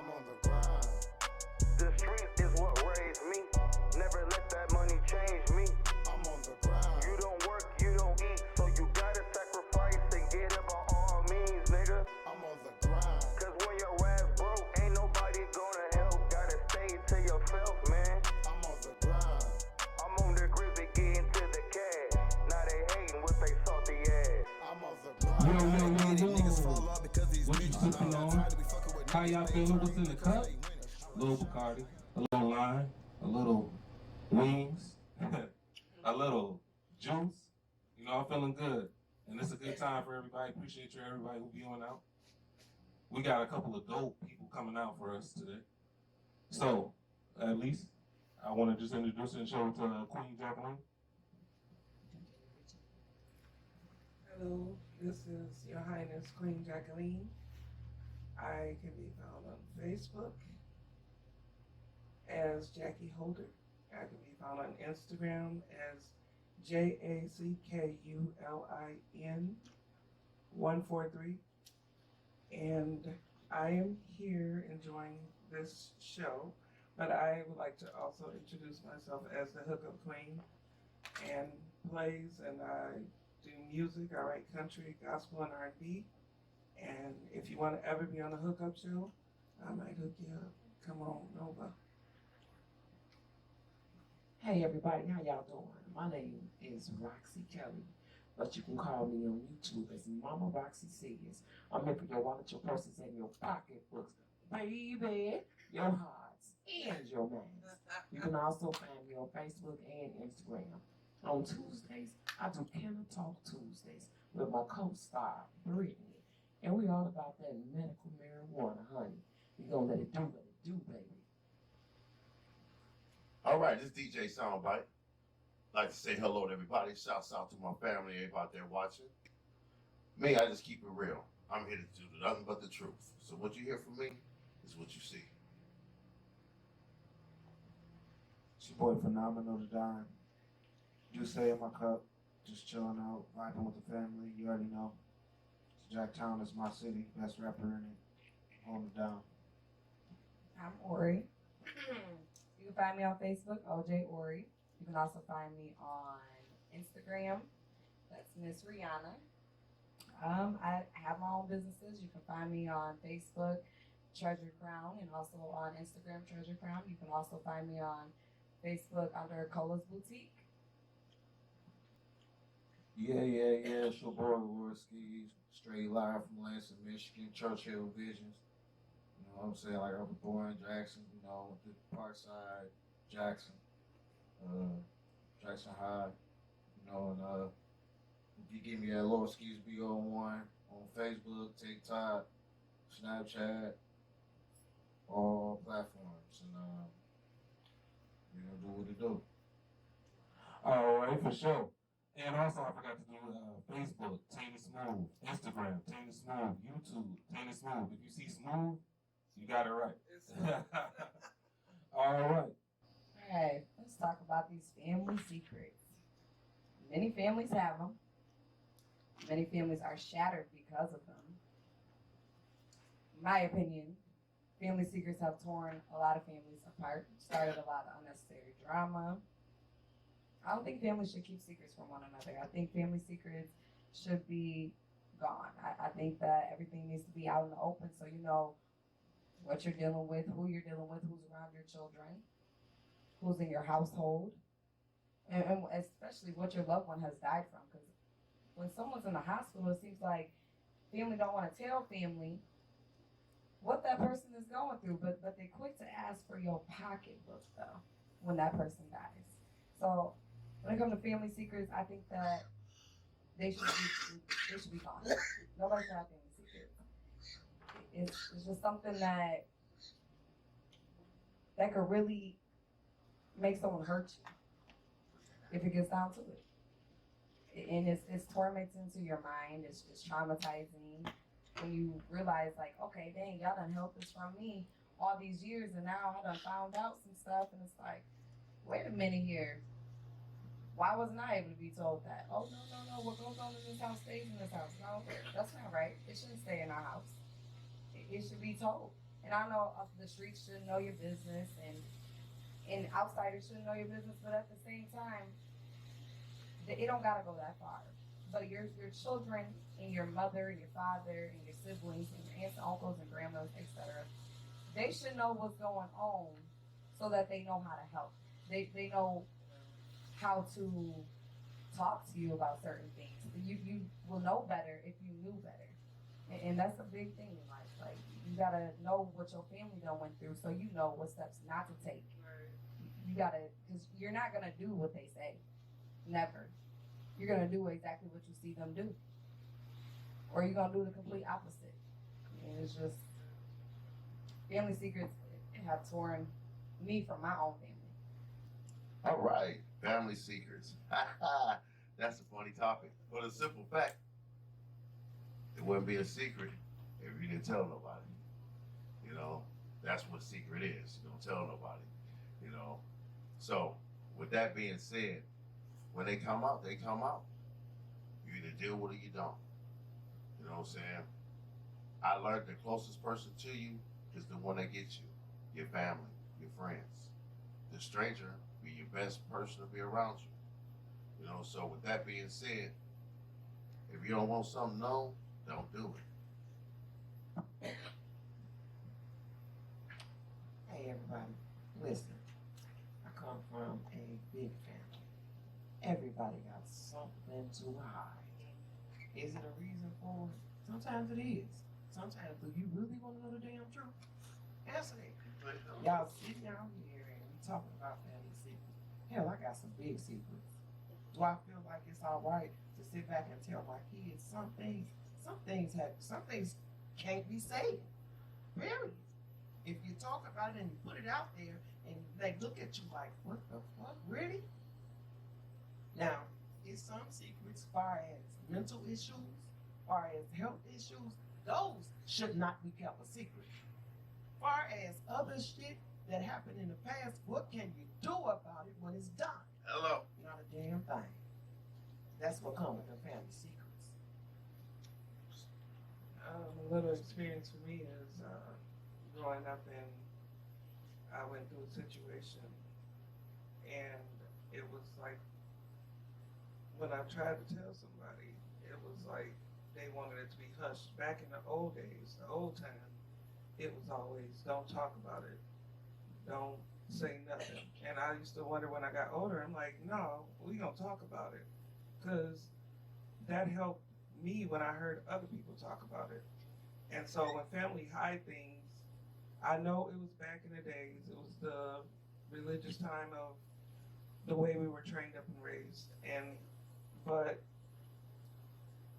I'm on the grind. The streets is what raised me. Never let that money change me. I'm on the grind. You don't work, you don't eat, so you gotta sacrifice and get it by all means, nigga. I'm on the grind. Cause when your ass broke, ain't nobody gonna help. Gotta stay to yourself, man. I'm on the grind. I'm on the grizzly getting to the cash. Now they hating with they salty ass. I'm on the grind. What you sipping on? How y'all feeling? What's in the cup? A little Bacardi, a little lime, a little wings, a little juice. You know, I'm feeling good. And it's a good time for everybody. Appreciate you, everybody who be on out. We got a couple of dope people coming out for us today. So, at least, I want to just introduce and show it to Queen Jacqueline. Hello, this is Your Highness Queen Jacqueline. I can be found on Facebook as Jackie Holder. I can be found on Instagram as JACKULIN143. And I am here enjoying this show, but I would like to also introduce myself as the Hookup Queen and plays, and I do music. I write country, gospel, and R&B. And if you want to ever be on a hookup show, I might hook you up. Come on, Nova. Hey everybody, how y'all doing? My name is Roxy Kelly, but you can call me on YouTube as Mama Roxy Says. I'm here for your wallet, your purses, and your pocketbooks. Baby, your hearts and your minds. You can also find me on Facebook and Instagram. On Tuesdays, I do Kenna Talk Tuesdays with my co-star, Brittany. And we all about that medical marijuana, honey. We gonna let it do, baby. All right, this DJ Soundbite. Like to say hello to everybody. Shouts out to my family, everybody out there watching. Me, I just keep it real. I'm here to do nothing but the truth. So what you hear from me is what you see. It's your boy Phenomenal to Dime. Just stay in my cup, just chilling out, vibing with the family. You already know. Jacktown is my city, best rapper in it. Hold it down. I'm Ori. You can find me on Facebook, OJ Ori. You can also find me on Instagram. That's Miss Rihanna. I have my own businesses. You can find me on Facebook, Treasure Crown, and also on Instagram, Treasure Crown. You can also find me on Facebook under Cola's Boutique. Yeah. It's your boy Lord Skeez, straight live from Lansing, Michigan, Churchill, visionz. You know what I'm saying? Like I was born in Jackson, you know, the Parkside, Jackson, Jackson High, you know, and if you give me that Lord Skeez B01 on Facebook, TikTok, Snapchat, all platforms, and you know, do what it do. All right, for sure. And also, I forgot to do Facebook, Tainted Smooth, Instagram, Tainted Smooth, YouTube, Tainted Smooth. If you see Smooth, you got it right. All right. All right, let's talk about these family secrets. Many families have them. Many families are shattered because of them. In my opinion, family secrets have torn a lot of families apart, started a lot of unnecessary drama. I don't think families should keep secrets from one another. I think family secrets should be gone. I think that everything needs to be out in the open so you know what you're dealing with, who you're dealing with, who's around your children, who's in your household, and especially what your loved one has died from. Because when someone's in the hospital, it seems like family don't want to tell family what that person is going through, but they're quick to ask for your pocketbook, though, when that person dies. So when it comes to family secrets, I think that they should be gone. Nobody should have family secrets. It's just something that could really make someone hurt you if it gets down to it. And it's tormenting to your mind. It's traumatizing when you realize, like, okay, dang, y'all done held this from me all these years, and now I done found out some stuff, and it's like, wait a minute here. Why wasn't I able to be told that? Oh, no. What goes on in this house stays in this house. No, that's not right. It shouldn't stay in our house. It should be told. And I know the streets should know your business, and outsiders should know your business, but at the same time, it don't gotta go that far. But your children and your mother and your father and your siblings and your aunts and uncles and grandmas, etc., they should know what's going on so that they know how to help. They know how to talk to you about certain things. You will know better if you knew better. And that's a big thing in life. Like, you gotta know what your family done went through so you know what steps not to take. You gotta, because you're not gonna do what they say. Never. You're gonna do exactly what you see them do. Or you're gonna do the complete opposite. And it's just, family secrets have torn me from my own family. All right, family secrets. That's a funny topic. For the simple fact, it wouldn't be a secret if you didn't tell nobody. You know, that's what secret is. You don't tell nobody. You know. So, with that being said, when they come out, they come out. You either deal with it or you don't. You know what I'm saying? I learned the closest person to you is the one that gets you. Your family, your friends. The stranger be your best person to be around you. You know, so with that being said, if you don't want something known, don't do it. Hey everybody, listen. I come from a big family. Everybody got something to hide. Is it a reason for it? Sometimes it is. Sometimes, do you really want to know the damn truth? Answer that. Y'all sitting out here and we talking about family secrets. Hell, I got some big secrets. Do I feel like it's all right to sit back and tell my kids some things can't be said. Period. If you talk about it and you put it out there and they look at you like, what the fuck, really? Now, it's some secrets far as mental issues, far as health issues, those should not be kept a secret. Far as other shit that happened in the past, what can you do about it when it's done? Hello. Not a damn thing. That's what comes with the family secrets. A little experience for me is growing up, and I went through a situation, and it was like, when I tried to tell somebody, it was like they wanted it to be hushed. Back in the old days, the old time, it was always, don't talk about it. Don't say nothing. And I used to wonder when I got older, I'm like, no, we gonna talk about it. Cause that helped me when I heard other people talk about it. And so when family hide things, I know it was back in the days, it was the religious time of the way we were trained up and raised. But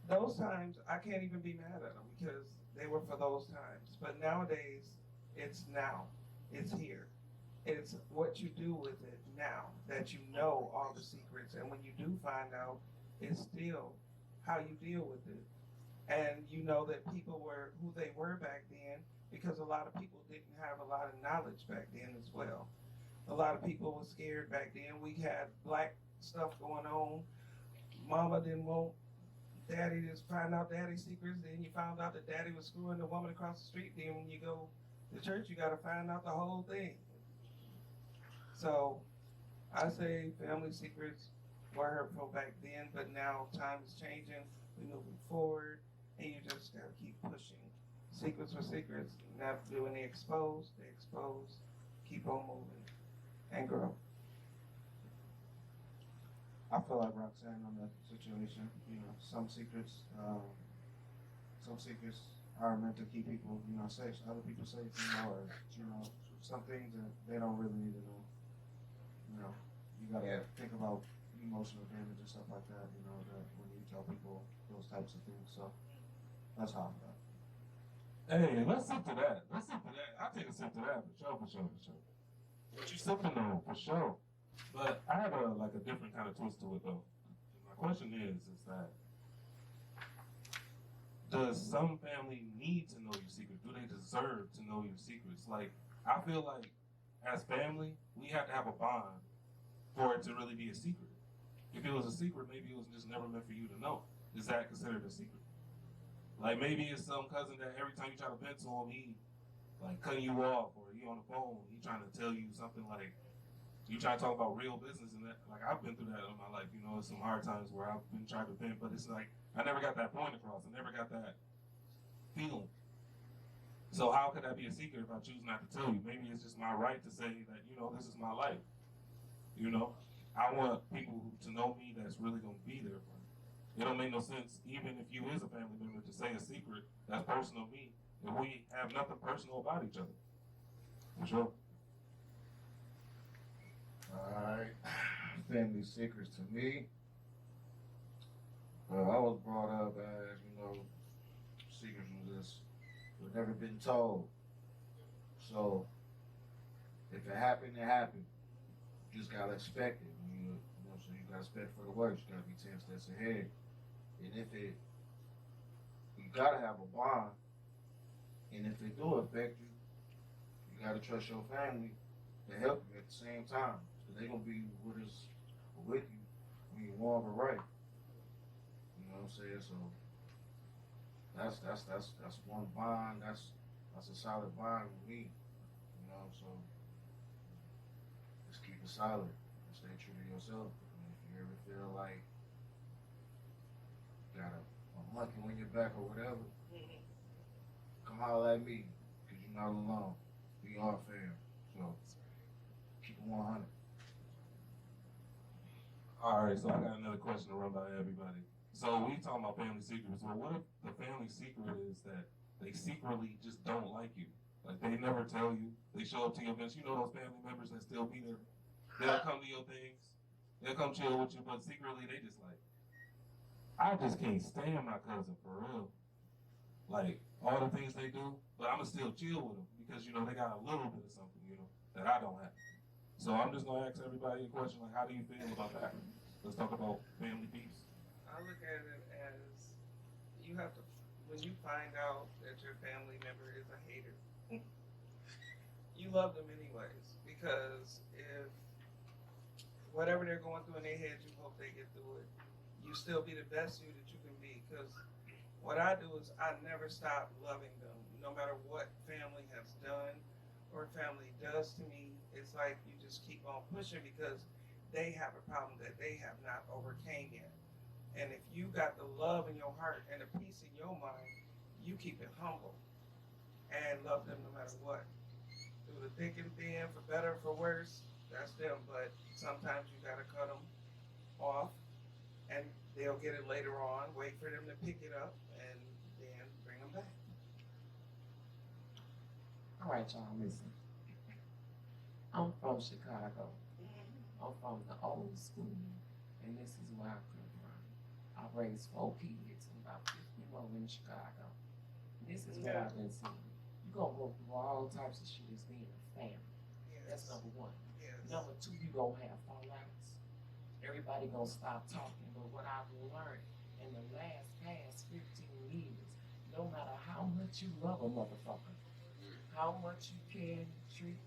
those times, I can't even be mad at them because they were for those times. But nowadays, it's now, it's here. It's what you do with it now, that you know all the secrets. And when you do find out, it's still how you deal with it. And you know that people were who they were back then because a lot of people didn't have a lot of knowledge back then as well. A lot of people were scared back then. We had black stuff going on. Mama didn't want daddy to find out daddy's secrets. Then you found out that daddy was screwing the woman across the street. Then when you go to church, you got to find out the whole thing. So I say family secrets were hurtful back then, but now time is changing. We're moving forward, and you just got to keep pushing. Secrets are secrets. Not doing the exposed, keep on moving, and grow. I feel like Roxanne on that situation. You know, some secrets are meant to keep people, you know, safe. Other people safe, you know, or some things that they don't really need to know. You know, you gotta think about emotional damage and stuff like that. You know, that when you tell people those types of things. So that's how I'm at. Hey, let's sip to that. I'll take a sip to that for sure. What you sipping on, for sure. But I have a different kind of twist to it though. My question is that does some family need to know your secrets? Do they deserve to know your secrets? Like, I feel like as family, we have to have a bond for it to really be a secret. If it was a secret, maybe it was just never meant for you to know. Is that considered a secret? Like maybe it's some cousin that every time you try to vent to him, like cutting you off, or he on the phone, he trying to tell you something like, you try to talk about real business and that. Like, I've been through that in my life, you know, some hard times where I've been trying to vent, but it's like, I never got that point across. I never got that feeling. So how could that be a secret if I choose not to tell you? Maybe it's just my right to say that, you know, this is my life. You know, I want people to know me that's really gonna be there for me. It don't make no sense, even if you is a family member, to say a secret that's personal to me, if we have nothing personal about each other. For sure. Alright, family secrets to me. I was brought up as, you know, secrets was never been told. So, if it happened, it happened. You just gotta expect it. You know, so you gotta expect for the worst. You gotta be 10 steps ahead. And you gotta have a bond. And if it do affect you, you gotta trust your family to help you at the same time. So they're gonna be with you when you're wrong or right. You know what I'm saying? So that's one bond. That's a solid bond with me. You know, so just keep it solid and stay true to yourself. And if you ever feel like you got a monkey on your back or whatever, come holler at me, because you're not alone. We are fam. So keep it 100. All right, so I got another question to run by everybody. So we talking about family secrets. Well, what if the family secret is that they secretly just don't like you? Like, they never tell you. They show up to your events. You know those family members that still be there. They'll come to your things. They'll come chill with you, but secretly they just like, I just can't stand my cousin for real. Like, all the things they do, but I'ma still chill with them because, you know, they got a little bit of something, you know, that I don't have. So I'm just gonna ask everybody a question, like, how do you feel about that? Let's talk about family peace. I look at it as you have to, when you find out that your family member is a hater, you love them anyways, because if whatever they're going through in their head, you hope they get through it. You still be the best you that you can be, because what I do is I never stop loving them, no matter what family has done or family does to me. It's like you just keep on pushing because they have a problem that they have not overcame yet. And if you got the love in your heart and the peace in your mind, you keep it humble and love them no matter what. Through the thick and thin, for better or for worse, that's them. But sometimes you gotta cut them off, and they'll get it later on. Wait for them to pick it up, and then bring them back. All right, y'all, listen. I'm from Chicago. I'm from the old school, and this is where I come from. I raised 4 kids and about 50 more in Chicago. This is what I've been seeing. You're gonna go through all types of shit as being a family. That's number one. Yes. Number two, you gonna have fallouts. Everybody gonna stop talking, but what I've learned in the past 15 years, no matter how much you love a motherfucker, how much you care and treat,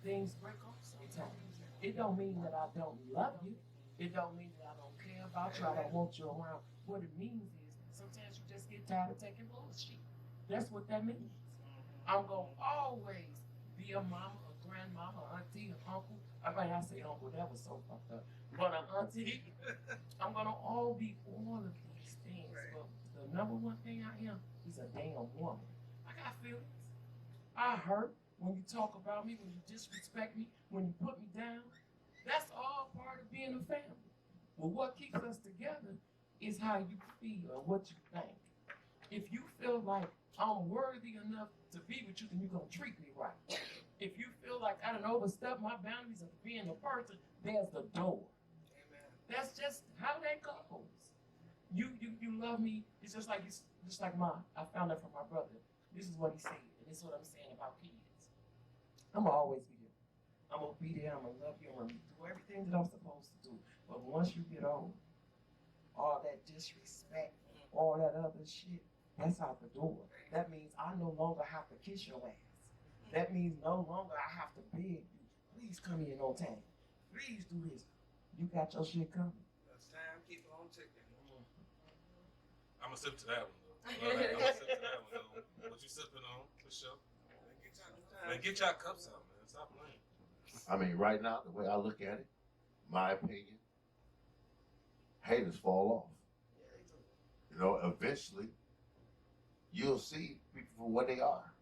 things break off sometimes. It don't mean that I don't love you. It don't mean that I don't care about you. I don't want you around. What it means is sometimes you just get tired of taking bullshit. That's what that means. I'm gonna always be a mama, a grandmama, auntie, an uncle. I mean, I say uncle, that was so fucked up. But an auntie, I'm gonna all be all of these things. Right. But the number one thing I am is a damn woman. I got feelings. I hurt when you talk about me, when you disrespect me, when you put me down. That's all part of being a family. But what keeps us together is how you feel and what you think. If you feel like I'm worthy enough to be with you, then you're gonna treat me right. If you feel like I done overstepped my boundaries of being a person, there's the door. Amen. That's just how that goes. You love me. It's just like mine. I found that from my brother. This is what he said, and this is what I'm saying about kids. I'm gonna always be there. I'm gonna be there. I'm gonna love you. I'm gonna do everything that I'm supposed to do. But once you get old, all that disrespect, all that other shit, that's out the door. That means I no longer have to kiss your ass. That means no longer I have to beg you. Please come in on time. Please do this. You got your shit coming. It's time, keep on ticking. I'm gonna sip to that one though. I'm gonna sip to that one though. What you sipping on? For sure. Take your Man, get y'all cups out, man. Stop playing. I mean, right now, the way I look at it, my opinion, haters fall off. You know, eventually, you'll see people for what they are.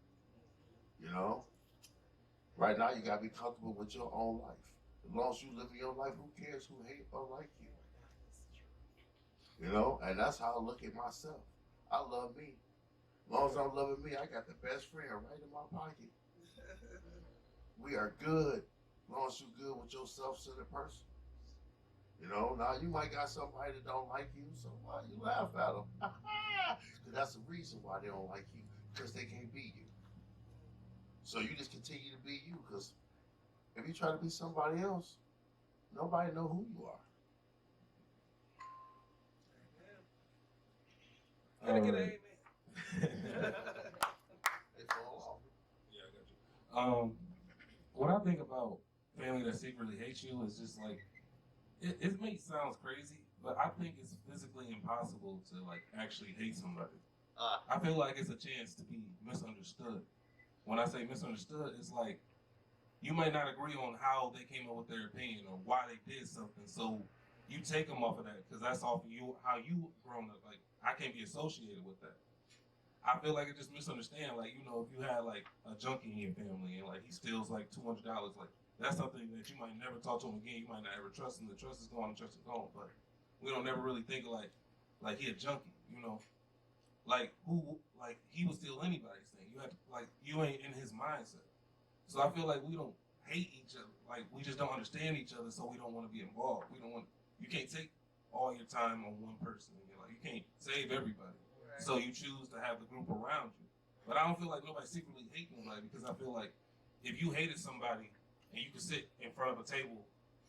You know, right now you gotta be comfortable with your own life. As long as you live in your life, who cares who hate or like you? You know, and that's how I look at myself. I love me. As long as I'm loving me, I got the best friend right in my pocket. We are good. As long as you're good with your self-centered person. You know, now you might got somebody that don't like you, so why you laugh at them? Because that's the reason why they don't like you, because they can't be you. So you just continue to be you, because if you try to be somebody else, nobody know who you are. Can I get an amen? They fall off. Yeah, I got you. What I think about family that secretly hates you is just like, it may sound crazy, but I think it's physically impossible to like actually hate somebody. I feel like it's a chance to be misunderstood. When I say misunderstood, it's like you might not agree on how they came up with their opinion or why they did something, so you take them off of that because that's off of you, how you grown up. Like, I can't be associated with that. I feel like it just misunderstand. Like, you know, if you had like a junkie in your family and like he steals like $200, like that's something that you might never talk to him again. You might not ever trust him. The trust is gone. The trust is gone. But we don't never really think of like he a junkie. You know, like he would steal anybody's thing. You have to, like, you ain't in his mindset. So I feel like we don't hate each other. Like, we just don't understand each other, so we don't want to be involved. We don't want. You can't take all your time on one person. Like, you can't save everybody. Right. So you choose to have the group around you. But I don't feel like nobody secretly hates nobody, because I feel like if you hated somebody and you can sit in front of a table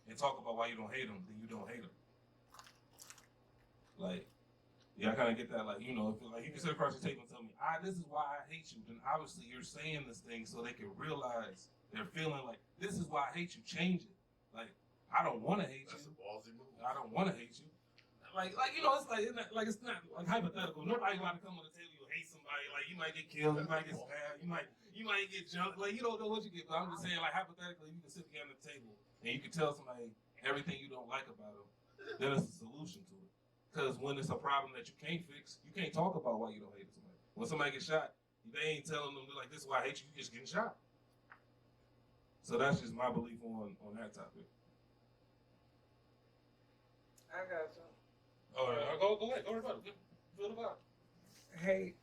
and talk about why you don't hate them, then you don't hate them. Like, yeah, I kind of get that. Like, you know, if like you can sit across the table and tell me, this is why I hate you, then obviously you're saying this thing so they can realize they're feeling like, this is why I hate you, change it. Like, I don't want to hate That's you. a ballsy move. I don't want to hate you. Like you know, it's not like hypothetical. Nobody want to come on the table. You hate somebody. Like, you might get killed. You might get stabbed. You might get jumped. Like, you don't know what you get. But I'm just saying, like, hypothetically, you can sit together at the table and you can tell somebody everything you don't like about them. Then it's a solution to it. Because when it's a problem that you can't fix, you can't talk about why you don't hate somebody. When somebody gets shot, they ain't telling them like, this is why I hate you. You just getting shot. So that's just my belief on that topic. I got some. All right, go ahead. Go about it. Feel about it. Hate,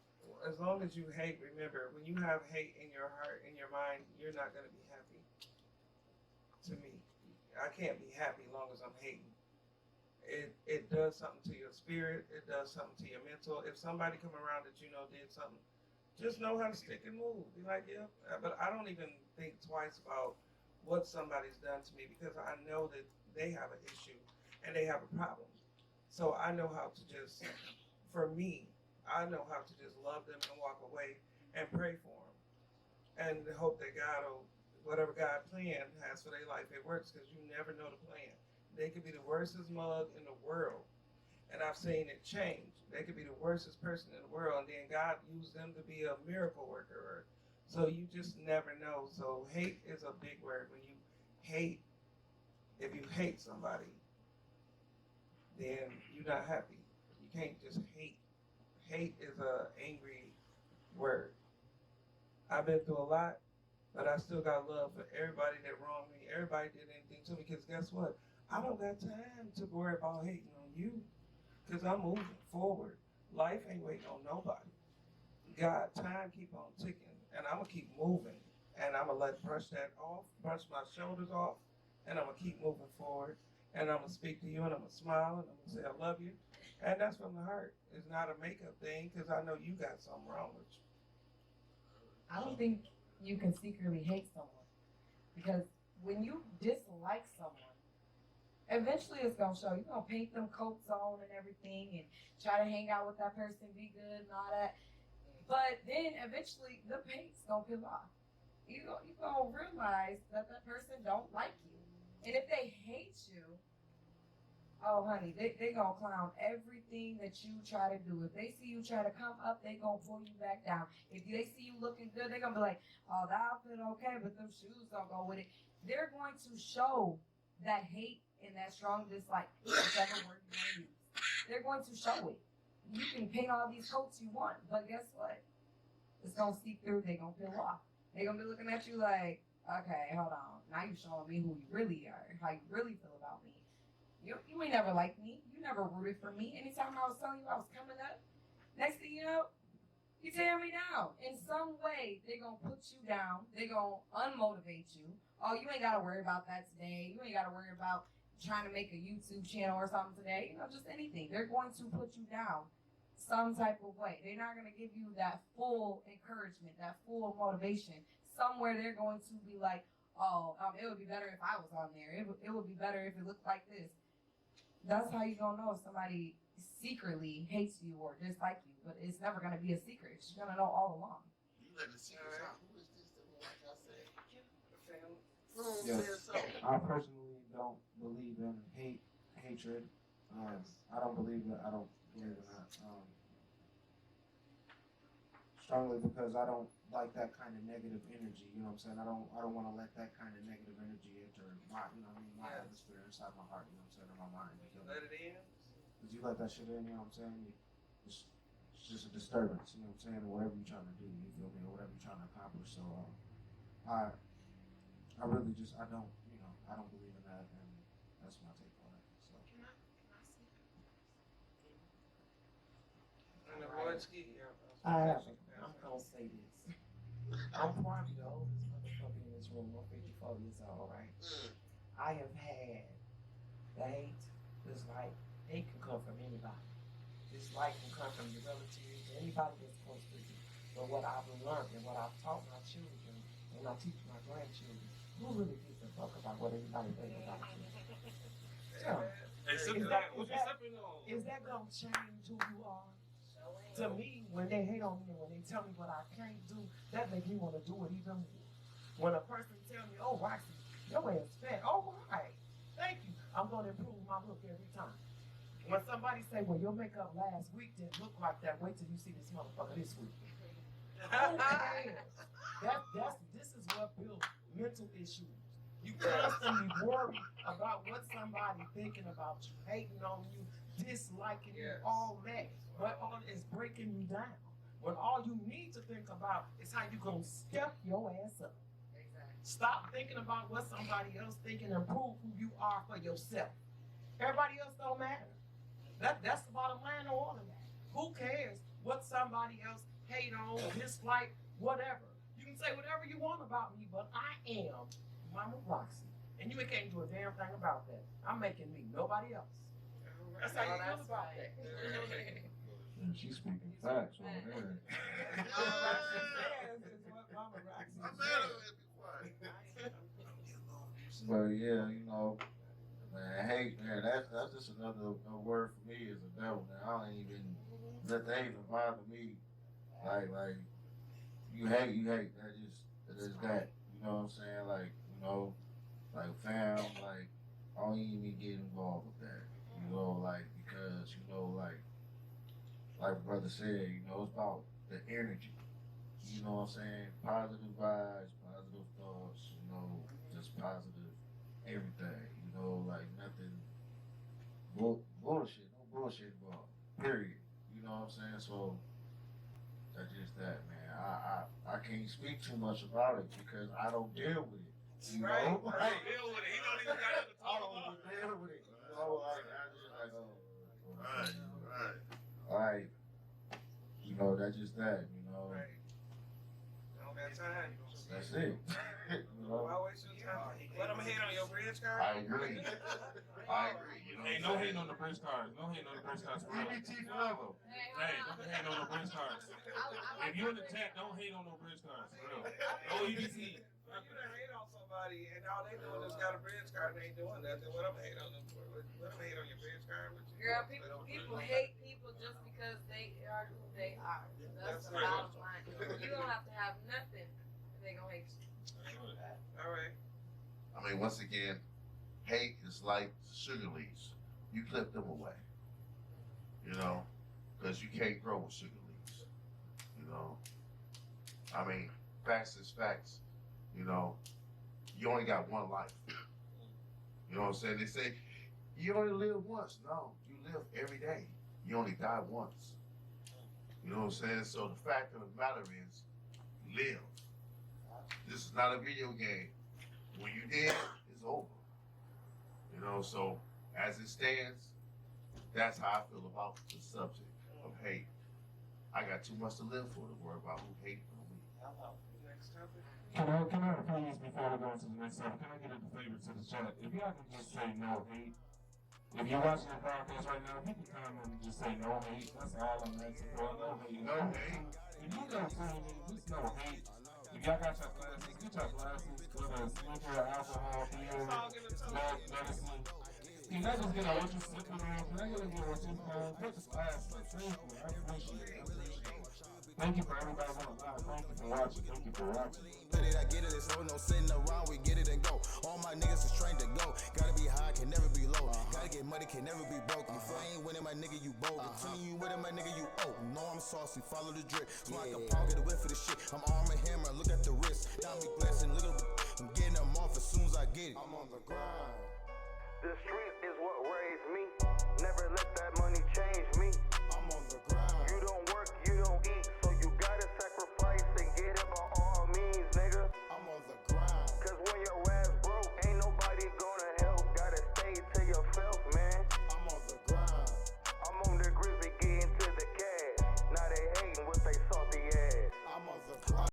as long as you hate, remember, when you have hate in your heart, in your mind, you're not going to be happy. To me, I can't be happy as long as I'm hating. It does something to your spirit. It does something to your mental. If somebody come around that you know did something, just know how to stick and move. Be like, yeah. But I don't even think twice about what somebody's done to me, because I know that they have an issue and they have a problem. So I know how to just, for me, I know how to just love them and walk away and pray for them and hope that God will, whatever God plan has for their life, it works, because you never know the plan. They could be the worstest mug in the world, and I've seen it change. They could be the worstest person in the world, and then God used them to be a miracle worker. So you just never know. So hate is a big word. When you hate, if you hate somebody, then you're not happy. You can't just hate. Hate is an angry word. I've been through a lot, but I still got love for everybody that wronged me. Everybody did anything to me, because guess what? I don't got time to worry about hating on you, because I'm moving forward. Life ain't waiting on nobody. God, time keep on ticking, and I'm going to keep moving, and I'm going to brush my shoulders off, and I'm going to keep moving forward, and I'm going to speak to you, and I'm going to smile, and I'm going to say I love you, and that's from the heart. It's not a makeup thing, because I know you got something wrong with you. I don't think you can secretly hate someone, because when you dislike someone, eventually it's gonna show. You're gonna paint them coats on and everything and try to hang out with that person, be good and all that. But then eventually the paint's gonna peel off. You're gonna realize that person don't like you. And if they hate you, Oh, honey, they gonna clown everything that you try to do. If they see you try to come up, they gonna pull you back down. If they see you looking good, they gonna be like, oh, the outfit okay, but them shoes don't go with it. They're going to show that hate and that strong dislike, whichever word you wanna use. They're going to show it. You can paint all these coats you want, but guess what? It's gonna seep through, they gonna peel off. They gonna be looking at you like, okay, hold on. Now you showing me who you really are, how you really feel about me. You ain't never liked me. You never rooted for me. Anytime I was telling you I was coming up, next thing you know, you tear me down. In some way, they're going to put you down. They're going to unmotivate you. Oh, you ain't got to worry about that today. You ain't got to worry about trying to make a YouTube channel or something today. You know, just anything. They're going to put you down some type of way. They're not going to give you that full encouragement, that full motivation. Somewhere they're going to be like, oh, it would be better if I was on there. It would be better if it looked like this. That's how you gonna know if somebody secretly hates you or dislike you, but it's never gonna be a secret. You're gonna know all along. You let the secrets out. Who is this? Like I said. Yes. I personally don't believe in hatred. I don't believe in that. Strongly because I don't like that kind of negative energy. You know what I'm saying? I don't want to let that kind of negative energy enter my, my atmosphere inside my heart. You know what I'm saying? In my mind. You let it in. Because you let that shit in. You know what I'm saying? It's just a disturbance. You know what I'm saying? Whatever you're trying to do, you feel me? Or whatever you're trying to accomplish. So I really just I don't believe in that, and that's my take on it. So. Can I see And the Lord Skeez, I'm gonna say this. I'm probably the oldest motherfucker in this room. I'm 54 years old, right? I have had the hate, dislike. Hate can come from anybody. Dislike can come from your relatives, anybody that's close to you. But what I've learned and what I've taught my children and I teach my grandchildren, who really gives a fuck about what everybody thinks about you? So, is that gonna change who you are? To me, when they hate on me and when they tell me what I can't do, that makes me want to do it even more. When a person tells me, oh, Roxy, your ass fat, all right, thank you. I'm going to improve my look every time. When somebody say, well, your makeup last week didn't look like that, wait till you see this motherfucker this week. Who cares? This is what builds mental issues. You constantly worry about what somebody thinking about you, hating on you, disliking you, all that. But all is breaking you down. When all you need to think about is how you gonna step your ass up. Exactly. Stop thinking about what somebody else thinking and prove who you are for yourself. Everybody else don't matter. That's the bottom line of all of that. Who cares what somebody else hate on, dislike, whatever. You can say whatever you want about me, but I am Mama Roxy. And you can't do a damn thing about that. I'm making me, nobody else. That's how you feel about that. She's speaking facts over there. I'm mad at it. Be quiet. But yeah, man, hate, man, that's just another word for me is a devil, man. I don't even let that even bother me. Like you hate. That is that. You know what I'm saying? Like fam, like I don't even get involved with that. Because like brother said, it's about the energy. You know what I'm saying? Positive vibes, positive thoughts, just positive everything. Nothing bullshit, no bullshit involved. Period. You know what I'm saying? So that's just that, man. I can't speak too much about it because I don't deal with it. You know? Right. Deal with it. He don't even got to talk about it. Deal with it. Right. That's just that, Right. Don't got time. That's it. Why waste your time? Let them hate on your bridge card. I agree. Hey, no hating on the bridge cards. No hating on the bridge cards. For real. EBT forever. Hey, don't hate on the bridge cards. If you in the chat, don't hate on no bridge cards. For real. No EBT. If you done hate on somebody and all they doing is got a bridge card and they ain't doing nothing, what I'm hate on them for? Let them hate on your bridge card. Girl, people hate people just because they are who they are. That's the bottom line. You don't have to have nothing if they gonna hate you. All right. I mean, once again, hate is like sugar leaves. you clip them away. You know, because you can't grow with sugar leaves. You know, I mean, facts is facts. You know, you only got one life. You know what I'm saying? They say you only live once. No, you live every day. You only die once. You know what I'm saying? So the fact of the matter is, live. This is not a video game. When you dead, it's over. You know, so as it stands, that's how I feel about the subject of hate. I got too much to live for to worry about who hates on me. Next topic. Can I please, before we go on to the next topic, can I get a favor to the chat? If y'all can just say no hate. If you're watching the podcast right now, you can comment and just say no hate. That's all I'm asking for. No hate. No hate. If you don't say anything, just no hate. If y'all got your glasses, get your glasses. Whether it's liquor, alcohol, beer, milk, medicine. Can I just get on what you're sipping on? Can I get a what you're on? Put this glass like, thank you. I appreciate it. Thank you for everybody on the live. Thank you for watching. Thank you for watching. I get it, it's no sitting around, we get it and go. All my niggas is trained to go. Gotta be high, can never be low. Gotta get money, can never be broke. If I ain't winning, my nigga, you bold. Until you winning, my nigga, you owe. No, I'm saucy, follow the drip. So I can pound, get a whiff for the shit. I'm arm and hammer, look at the wrist. Down me blessing, look at I'm getting them off as soon as I get it. I'm on the grind. The street is what raised me. Never let that money change me. I'm on the grind.